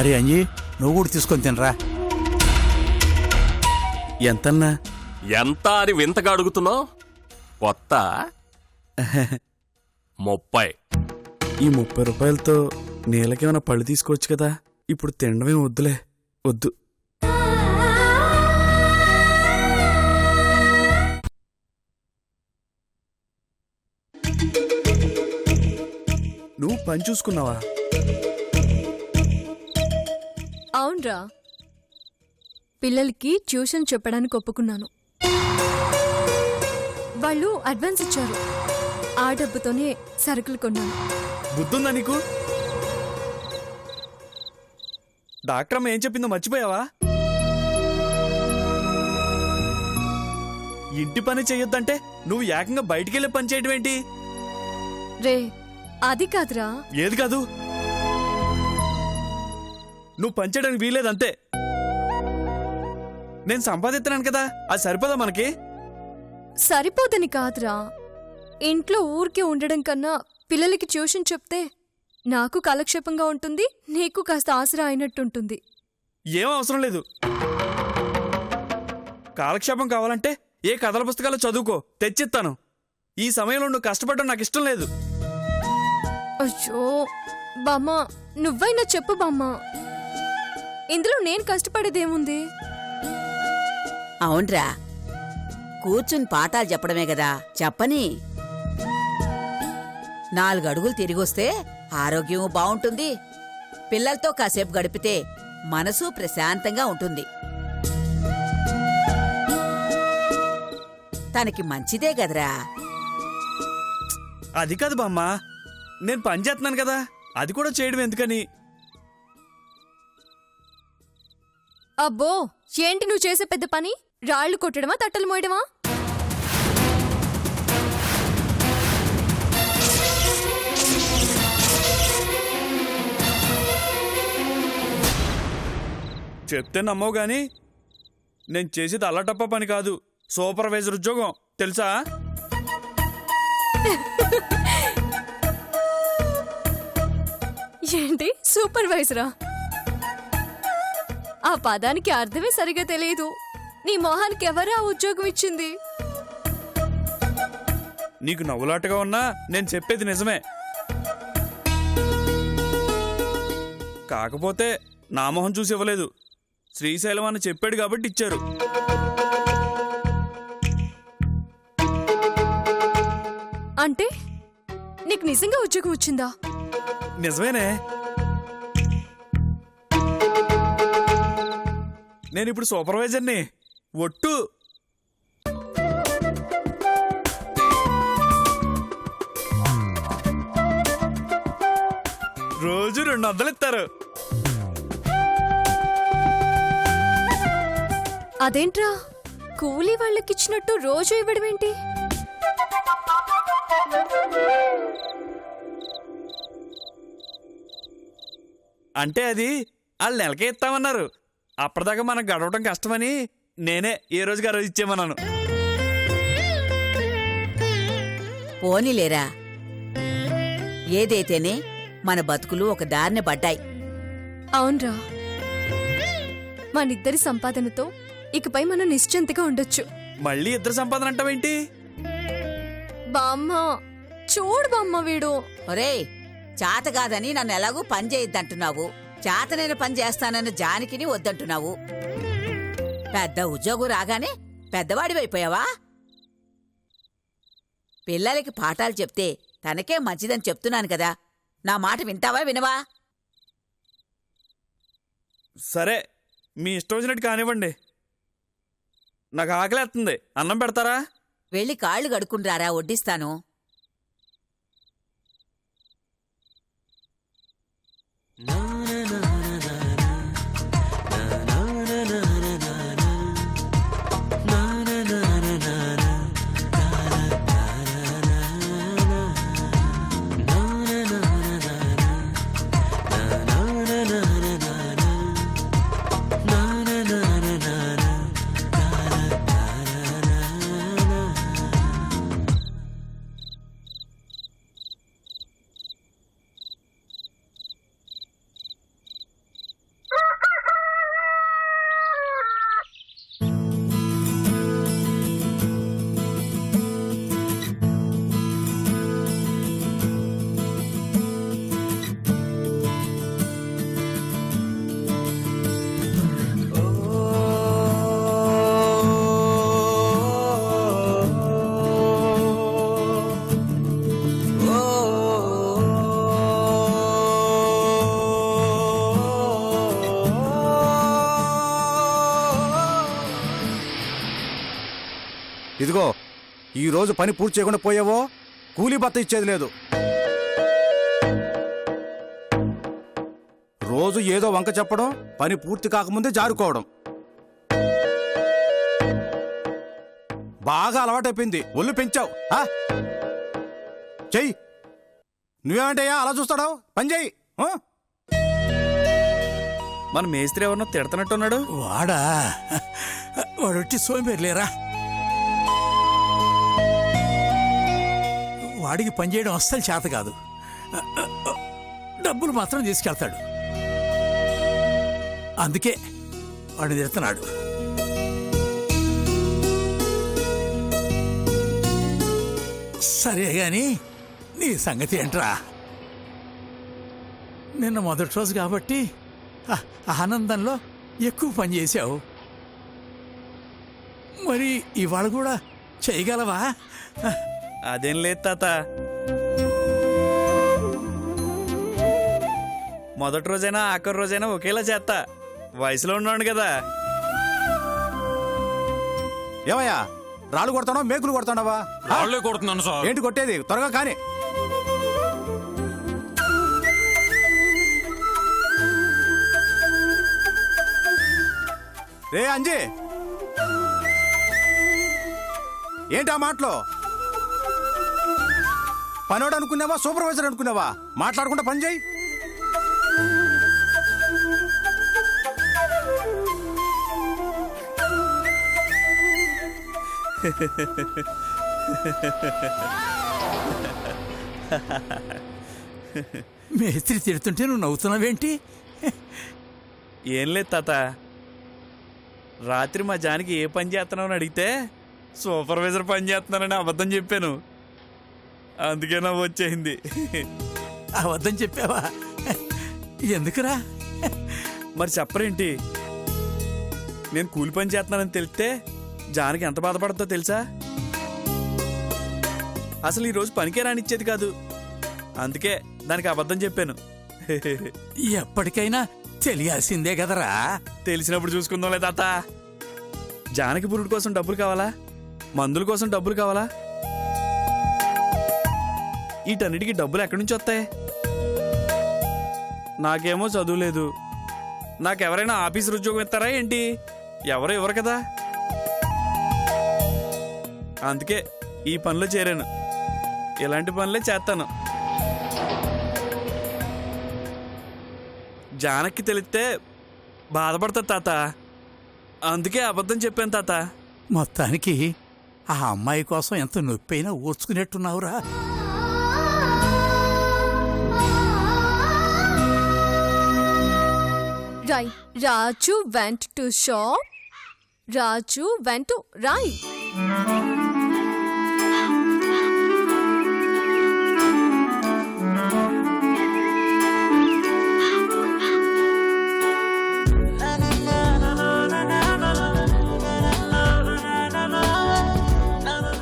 అరే అంజీ, నువ్వు కూడా తీసుకొని తినరా. ఎంతన్నా? ఎంత అని వింతగా అడుగుతున్నావు? కొత్త 30. ఈ 30 రూపాయలతో నీళ్ళకేమైనా పళ్ళు తీసుకోవచ్చు కదా. ఇప్పుడు తినడమే వద్దులే, వద్దు. నువ్వు పని చూసుకున్నావా? అవునరా, పిల్లలకి ట్యూషన్ చెప్పడానికి ఒప్పుకున్నాను. వాళ్ళు అడ్వాన్స్ ఇచ్చారు. ఆ డబ్బుతోనే సరుకులు కొన్నాను. బుద్ధుందా నీకు? డాక్టర్ అమ్మ ఏం చెప్పిందో మర్చిపోయావా? ఇంటి పని చెయ్యొద్దంటే నువ్వు ఏకంగా బయటికెళ్ళి పని చేయడం ఏంటి? రే, అది కాదురా. ఏది కాదు? నువ్వు పని చేయడానికి వీలేదంతే. నేను సంపాదిస్తున్నాను కదా, అది సరిపోదా మనకి? సరిపోదని కాదురా, ఇంట్లో ఊరికే ఉండడం కన్నా పిల్లలకి ట్యూషన్ చెప్తే నాకు కాలక్షేపంగా ఉంటుంది, నీకు కాస్త ఆసరా అయినట్టుంటుంది. ఏం అవసరం లేదు. కాలక్షేపం కావాలంటే ఏ కథల పుస్తకాలు చదువుకో, తెచ్చిస్తాను. ఈ సమయంలో నువ్వు కష్టపడడం నాకు ఇష్టం లేదు. అయ్యో బామ్మ, నువ్వైనా చెప్పు బామ్మ, ఇందులో నేను కష్టపడేదేముంది? అవునరా, కూర్చుని పాఠాలు చెప్పడమే కదా, చెప్పని. 4 అడుగులు తిరిగొస్తే ఆరోగ్యం బావుంటుంది. పిల్లలతో కాసేపు గడిపితే మనసు ప్రశాంతంగా ఉంటుంది. తనకి మంచిదే గదరా. అది కాదు బామ్మ, నేను పని చేస్తున్నాను కదా, అది కూడా చేయడం ఎందుకని? అబ్బో, ఏంటి నువ్వు చేసే పెద్ద పని? రాళ్లు కొట్టడమా, తట్టలు మోయడమా? చెప్తే నమ్మవు గాని నేను చేసేది అల్లటప్ప పని కాదు, సూపర్వైజర్ ఉద్యోగం, తెలుసా? ఏంటి సూపర్వైజరా? ఆ పదానికి అర్థమే సరిగా తెలియదు. నీ మొహానికి ఎవరా ఉద్యోగం ఇచ్చింది? నీకు నవ్వులాటగా ఉన్నా నేను చెప్పేది నిజమే. కాకపోతే నా మొహం చూసి ఇవ్వలేదు, శ్రీశైలం అని చెప్పాడు కాబట్టి ఇచ్చారు. అంటే నీకు నిజంగా ఉద్యోగం వచ్చిందా? నిజమేనే. నేను ఇప్పుడు సూపర్వైజర్ని, ఒట్టు. రోజు 200 ఇస్తారు. అదేంట్రా, కూలీ వాళ్ళకిచ్చినట్టు రోజు ఇవ్వడమేంటి? అంటే అది వాళ్ళు నెలకే ఇస్తామన్నారు. అప్పటిదాకా మనకు గడవటం కష్టమని నేనే ఏ రోజుకి ఆ రోజు ఇచ్చేమన్నాను. పోనీలేరా, ఏదైతేనే మన బతుకులు ఒక దారిన పడ్డాయి. అవునరా, మనిద్దరి సంపాదనతో ఇకపై మనం నిశ్చింతగా ఉండొచ్చు. మళ్ళీ ఇద్దరు సంపాదన అంటావేంటి? బామ్మ చూడు బామ్మ, వీడు. ఒరేయ్, చేత కాదని నన్ను ఎలాగూ పని చేయొద్దంటున్నావు, చేతనైన పని చేస్తానన్న జానకిని వద్దంటున్నావు. పెద్ద ఉద్యోగం రాగానే పెద్దవాడివైపోయావా? పిల్లలకి పాఠాలు చెప్తే తనకే మంచిదని చెప్తున్నాను కదా, నా మాట వింటావా వినవా? సరే, మీ ఇష్టం వచ్చినట్టు కానివ్వండి. నాకు ఆకలేస్తుంది, అన్నం పెడతారా? వెళ్ళి కాళ్ళు గడుక్కుని వడ్డిస్తాను. ఇదిగో ఈరోజు పని పూర్తి చేయకుండా పోయావో కూలీ భత్త ఇచ్చేది లేదు. రోజు ఏదో వంక చెప్పడం, పని పూర్తి కాకముందే జారుకోవడం బాగా అలవాటైపోయింది. ఒళ్ళు పెంచావు. చెయ్యి. నువ్వేమంటయ్యా అలా చూస్తాడావు? పని చెయ్యి. మన మేస్త్రి ఎవరినో తిడుతున్నట్టున్నాడు. వాడొట్టి సోంబేర్లేరా. వాడికి పనిచేయడం అస్సలు చేత కాదు. డబ్బులు మాత్రం తీసుకెళ్తాడు. అందుకే వాడిని తిడుతున్నాడు. సరే గాని నీ సంగతి ఏంట్రా? నిన్న మొదటి రోజు కాబట్టి ఆనందంలో ఎక్కువ పని చేశావు. మరి ఇవాళ కూడా చేయగలవా? అదేం లేదు తాత. మొదటి రోజైనా ఆఖరి రోజైనా ఒకేలా చేస్తా. వయసులో ఉన్నాడు కదా. ఏమయ్యా రాళ్ళు కొడతానో మేకులు కొడతానవా? రాళ్లే కొడుతున్నాను సార్. ఏంటి కొట్టేది? త్వరగా కానీ. రే అంజీ, ఏంటి ఆ మాటలో? పనోడు అనుకున్నావా సూపర్వైజర్ అనుకున్నావా? మాట్లాడకుండా పని చేయి. మేస్త్రి తిడుతుంటే నువ్వు నవ్వుతున్నావేంటి? ఏం లేదు తాత. రాత్రి మా జానికి ఏ పని చేస్తున్నావు అని అడిగితే సూపర్వైజర్ పని చేస్తున్నానని అబద్ధం చెప్పాను. అందుకే నవ్వు వచ్చేసింది. అబద్ధం చెప్పావా? ఎందుకురా? మరి చెప్పరేంటి? నేను కూలి పని చేస్తున్నానని తెలిస్తే జానికి ఎంత బాధపడతో తెలుసా? అసలు ఈరోజు పనికే రానిచ్చేది కాదు. అందుకే దానికి అబద్ధం చెప్పాను. ఎప్పటికైనా తెలియాల్సిందే కదరా. తెలిసినప్పుడు చూసుకుందాంలే తాత. జానకి పురుడు కోసం డబ్బులు కావాలా? మందుల కోసం డబ్బులు కావాలా? వీటన్నిటికీ డబ్బులు ఎక్కడి నుంచి వస్తాయి? నాకేమో చదువు లేదు. నాకెవరైనా ఆఫీసర్ ఉద్యోగం ఇస్తారా ఏంటి? ఎవరో ఇవ్వరు కదా. అందుకే ఈ పనిలో చేరాను. ఇలాంటి పనులే చేస్తాను. జానకి తెలిస్తే బాధపడతా తాత. అందుకే అబద్ధం చెప్పాను తాత. మొత్తానికి ఆ అమ్మాయి కోసం ఎంత నొప్పి అయినా ఓర్చుకునేట్టున్నావురా. Right. Raju went to shop. Raju went to right.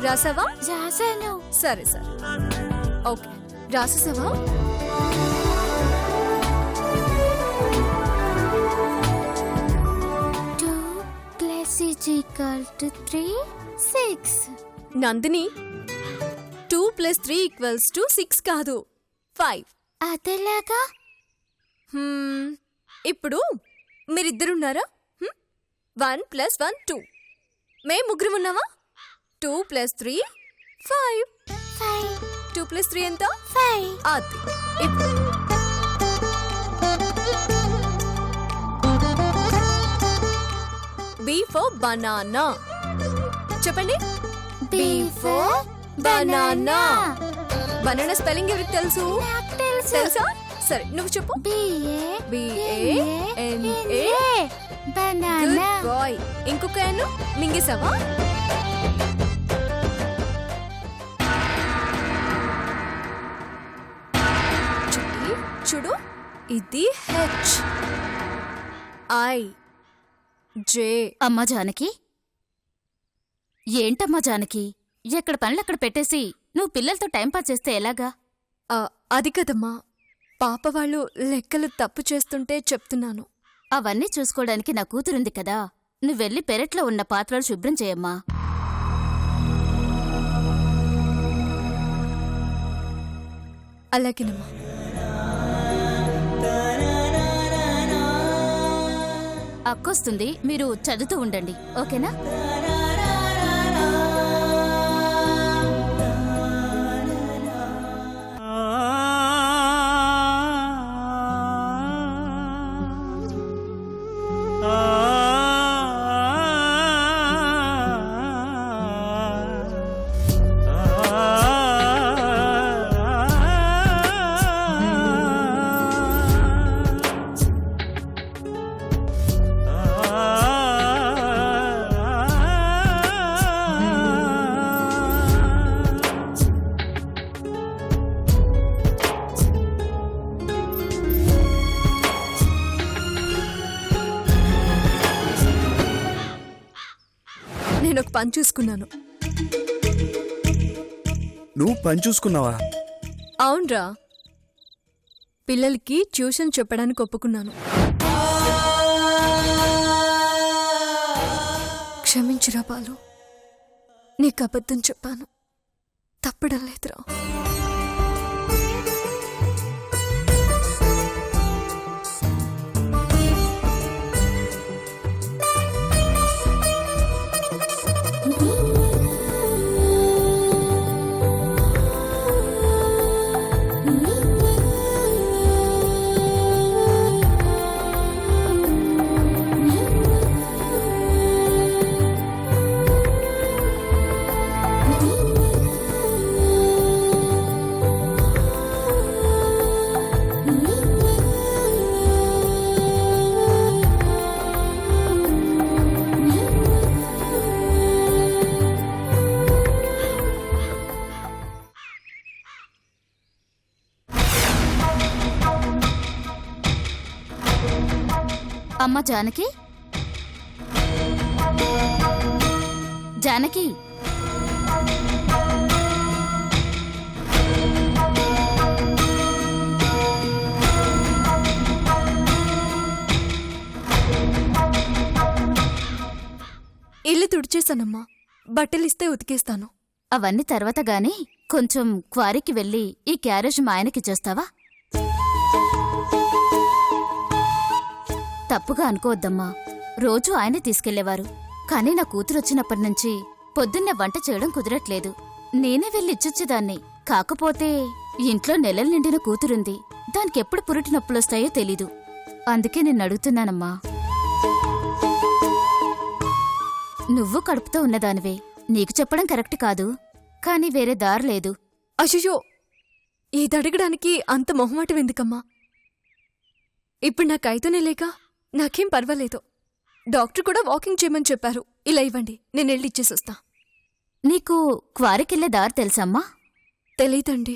రాసావా? రాసాను. సరే సరే. ఓకే, రాసేసావా? = 3, 6. నందిని, 2 + 3 = 6 కాదు, 5. అదేలాగా? ఇప్పుడు మీరిద్దరున్నారా? 1 + 1 2. మేము ముగ్గురు ఉన్నావా? 2 + 3 5. 2 + 3 ఎంత? 5. అది. ఇప్పుడు B for banana. చెప్పండి. B for banana. Banana spelling ఎవరికి తెలుసు? నాకు తెలుసు. తెలుసా? సరే నువ్వు చెప్పు. BANA. banana. Good boy. ఇంకొక ఎన్ను మింగేసావా? చూడు, ఇది H I J. అమ్మా జానకి, ఏంటమ్మా జానకి, ఎక్కడ పనులు అక్కడ పెట్టేసి నువ్వు పిల్లలతో టైంపాస్ చేస్తే ఎలాగా? అది కదమ్మా, పాప వాళ్ళు లెక్కలు తప్పు చేస్తుంటే చెప్తున్నాను. అవన్నీ చూసుకోవడానికి నా కూతురుంది కదా, నువ్వెళ్ళి పెరట్లో ఉన్న పాత్రలు శుభ్రం చేయమ్మా. అలాగేనమ్మా. అక్కొస్తుంది, మీరు చదువుతూ ఉండండి, ఓకేనా? నేను ఒక పని చూసుకున్నాను. నువ్వు పని చూసుకున్నావా? అవునరా, పిల్లలకి ట్యూషన్ చెప్పడానికి ఒప్పుకున్నాను. క్షమించురా బాలు, నీకు అబద్ధం చెప్పాను. తప్పడం లేదురా. అమ్మ జానకి, జానకి, ఇల్లు తుడిచేశానమ్మా. బట్టలిస్తే ఉతికేస్తాను. అవన్నీ తర్వాత గాని కొంచెం క్వారీకి వెళ్ళి ఈ క్యారేజ్ మా ఆయనకిచ్చేస్తావా? తప్పుగా అనుకోవద్దమ్మా, రోజూ ఆయనే తీసుకెళ్లేవారు. కానీ నా కూతురొచ్చినప్పటినుంచి పొద్దున్నే వంట చేయడం కుదరట్లేదు. నేనే వెళ్ళి ఇచ్చొచ్చేదాన్ని. కాకపోతే ఇంట్లో నెలలు నిండిన కూతురుంది, దానికెప్పుడు పురిటి నొప్పులొస్తాయో తెలీదు. అందుకే నిన్నడుగుతున్నానమ్మా. నువ్వు కడుపుతో ఉన్నదానివే, నీకు చెప్పడం కరెక్ట్ కాదు, కానీ వేరే దారి లేదు. అయ్యో, ఇదడగడానికి అంత మొహమాటం ఎందుకమ్మా? ఇప్పుడు నాకైతేనే లేక నాకేం పర్వాలేదు. డాక్టర్ కూడా వాకింగ్ చేయమని చెప్పారు. ఇలా ఇవ్వండి, నేను వెళ్ళి ఇచ్చేసొస్తా. నీకు క్వారీకెళ్లే దారి తెలుసమ్మా? తెలీదండి.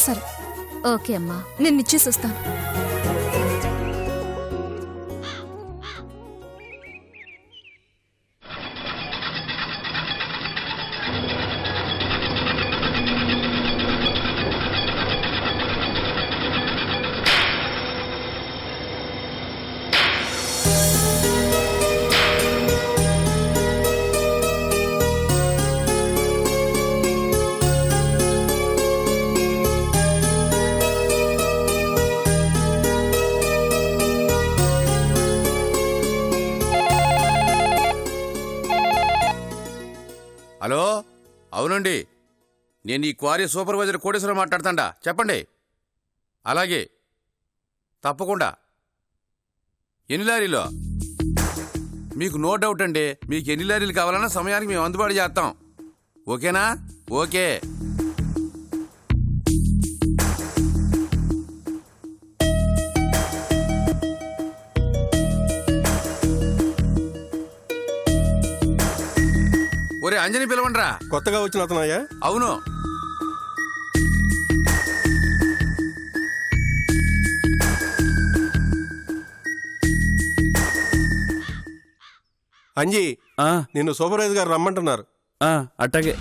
సరే, ఓకే అమ్మా, నేను ఇచ్చేసొస్తాను. హలో, అవునండి, నేను ఈ క్వారీ సూపర్వైజర్ కోటేశ్వరం మాట్లాడుతాండా. చెప్పండి. అలాగే, తప్పకుండా. ఎన్ని లారీలో? మీకు నో డౌట్ అండి. మీకు ఎన్ని లారీలు కావాలన్నా సమయానికి మేము అందుబాటు చేస్తాం. ఓకేనా? ఓకే. ఒరే అంజని పిలవండ్రా. కొత్తగా వచ్చిన అతనయ్యా? అవును. అంజీ, నిన్ను సూపర్వైజర్ గారు రమ్మంటున్నారు. అట్టాగే.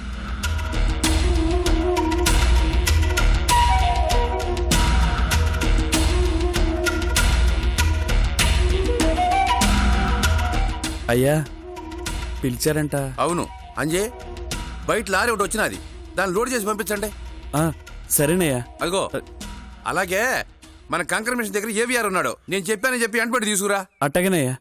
అయ్యా పిలిచారంట. అవును అంజే, బయట లారీ ఒకటి వచ్చినది, దాన్ని లోడ్ చేసి పంపించండి. ఆ, సరేనయ్యా. అదిగో అలాగే మన కంకర మిషన్ దగ్గర ఏవిఆర్ ఉన్నాడు, నేను చెప్పానని చెప్పి అంటబడి తీసుకురా. అట్టగనయ్యా.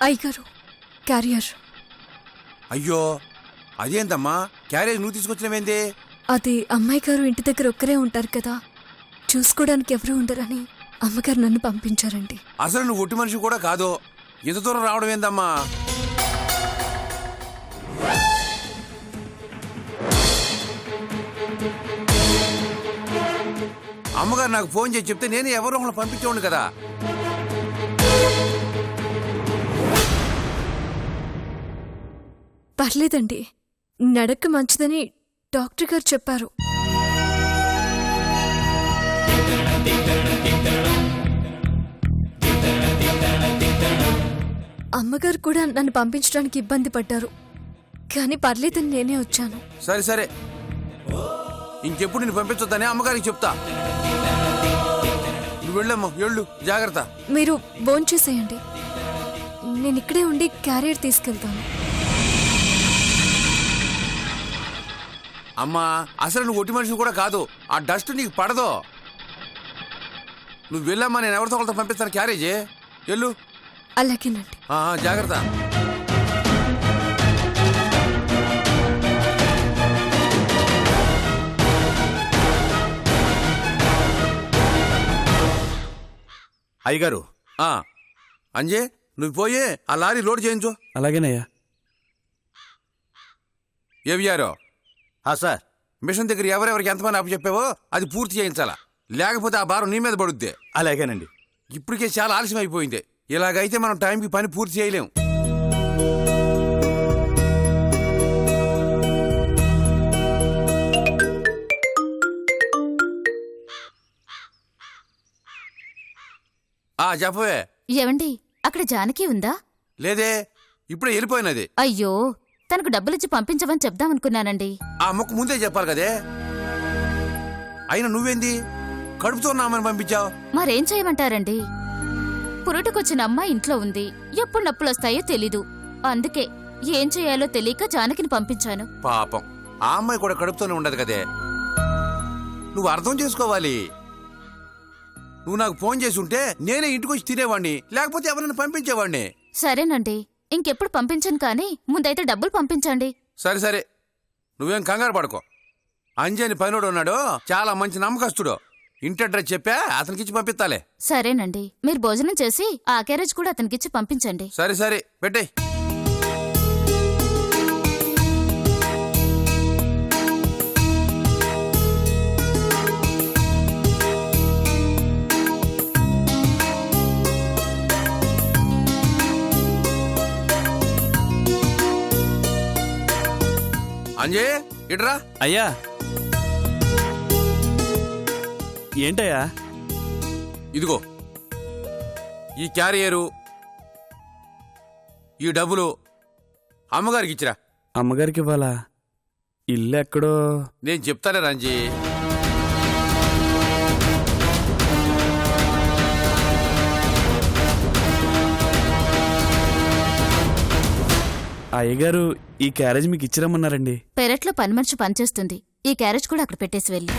అయ్యగారు క్యారియర్. అయ్యో అదేందమ్మా, క్యారేజ్ నువ్వు తీసుకొచ్చినవేంది? అది అమ్మాయి గారు ఇంటి దగ్గర ఒక్కరే ఉంటారు కదా, చూసుకోవడానికి ఎవరు ఉండరని అమ్మగారు నన్ను పంపించారండి. అసలు నువ్వు ఒట్టి మనిషి కూడా కాదు, ఇంత దూరం రావడం ఏందమ్మా? అమ్మగారు నాకు ఫోన్ చేసి చెప్తే నేను ఎవరో ఒకళ్ళు పంపించేవాడిని కదా. పర్లేదండి, నడక మంచిదని డాక్టర్ గారు చెప్పారు. అమ్మగారు కూడా నన్ను పంపించడానికి ఇబ్బంది పడ్డారు, కానీ పర్లేదని నేనే వచ్చాను. సరే సరే, ఇంకెప్పుడు నేను పంపించొద్దని అమ్మగారికి చెప్తా. నువ్వు వెళ్ళమ్మా, వెళ్ళు, జాగ్రత్త. మీరు భోంచేసేయండి, నేను ఇక్కడే ఉండి క్యారియర్ తీసుకెళ్తాను. అమ్మా అసలు నువ్వు ఒట్టి మనిషి కూడా కాదు, ఆ డస్ట్ నీకు పడదు. నువ్వు వెళ్ళమ్మా, నేను ఎవరితో ఒకరితో పంపిస్తాను క్యారేజీ. వెళ్ళు. అలాగేనండి. జాగ్రత్త. అయ్యగారు, అంజే నువ్వు పోయి ఆ లారీ లోడ్ చేయించు. అలాగేనయ్యా. ఏవియారో సార్. మిషన్ దగ్గర ఎవరెవరికి ఎంతమంది అప్పు చెప్పావో అది పూర్తి చేయించాలా, లేకపోతే ఆ భారం నీ మీద పడుద్ది. అలాగేనండి. ఇప్పటికే చాలా ఆలస్యం అయిపోయింది, ఇలాగైతే మనం టైంకి పని పూర్తి చేయలేం. చెప్పవే. ఏవండి, అక్కడ జానకి ఉందా? లేదే, ఇప్పుడే వెళ్ళిపోయినది. అయ్యో, తనకు డబ్బులిచ్చి పంపించమని చెప్దామనుకున్నానండి. ఆ మొక్క ముందే చెప్పాలి కదే. అయినా నువ్వేంది కడుపుతో ఉన్నామని పంపించావు? మరేం చేయమంటారండి, పురుటుకొచ్చిన అమ్మ ఇంట్లో ఉంది, ఎప్పుడు నొప్పులొస్తాయో తెలీదు. అందుకే ఏం చేయాలో తెలియక జానకిని పంపించాను. పాపం, ఆ అమ్మాయి కూడా కడుపుతోనే ఉండదు కదే. నువ్వు అర్థం చేసుకోవాలి. నువ్వు నాకు ఫోన్ చేసి ఉంటే నేనే ఇంటికి వచ్చి తినేవాడిని, లేకపోతే ఎవరైనా పంపించేవాడిని. సరేనండి, ఇంకెప్పుడు పంపించను, కానీ ముందైతే డబ్బులు పంపించండి. సరే సరే, నువ్వేం కంగారు పడుకో. అంజని పైనోడు ఉన్నాడు, చాలా మంచి నమ్మకస్తుడు. ఇంటి అడ్రస్ చెప్పా అతనికి ఇచ్చి పంపిస్తాలే. సరేనండి, మీరు భోజనం చేసి ఆ క్యారేజ్ కూడా అతనికిచ్చి పంపించండి. సరే సరే పెట్టే. అంజయ్ ఇట్రా. అయ్యా ఏంటయ్యా? ఇదిగో ఈ క్యారియరు, ఈ డబ్బులు అమ్మగారికి ఇచ్చిరా. అమ్మగారికి ఇవ్వాలా? ఇల్లు ఎక్కడో. నేను చెప్తానే రంజీ. అయ్యగారు ఈ క్యారేజ్ మీకు ఇచ్చిరమ్మన్నారండి. పెరట్లో పని మనిషి పనిచేస్తుంది. ఈ క్యారేజ్ కూడా అక్కడ పెట్టేసి వెళ్ళి.